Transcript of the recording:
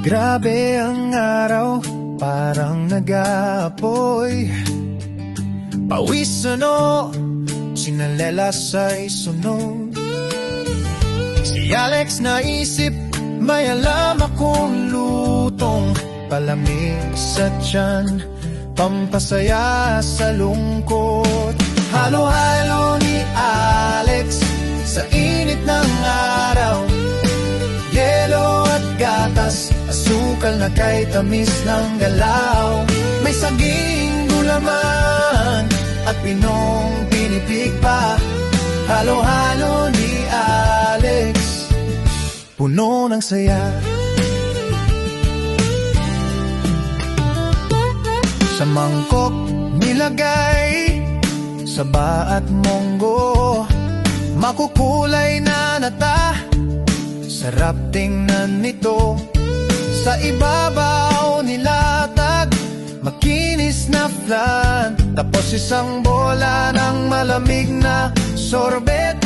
Grabe ang araw, parang nag-aapoy. Pawis sinalelas ay sunod. Si Alex naisip, may alam akong lutong palamig sa tiyan, pampasaya sa lungkot. Halo-halo ni Alex sa init ng araw, yelo at gatas, asukal na kay tamis ng galaw. May saging gulaman at pinong pinipig pa. Halo-halo ni Alex, puno ng saya. Sa mangkok nilagay saba at monggo, makukulay na nata, sarap tingnan nito. Sa ibabaw nilatag, makinis na flan, tapos isang bola ng malamig na sorbet.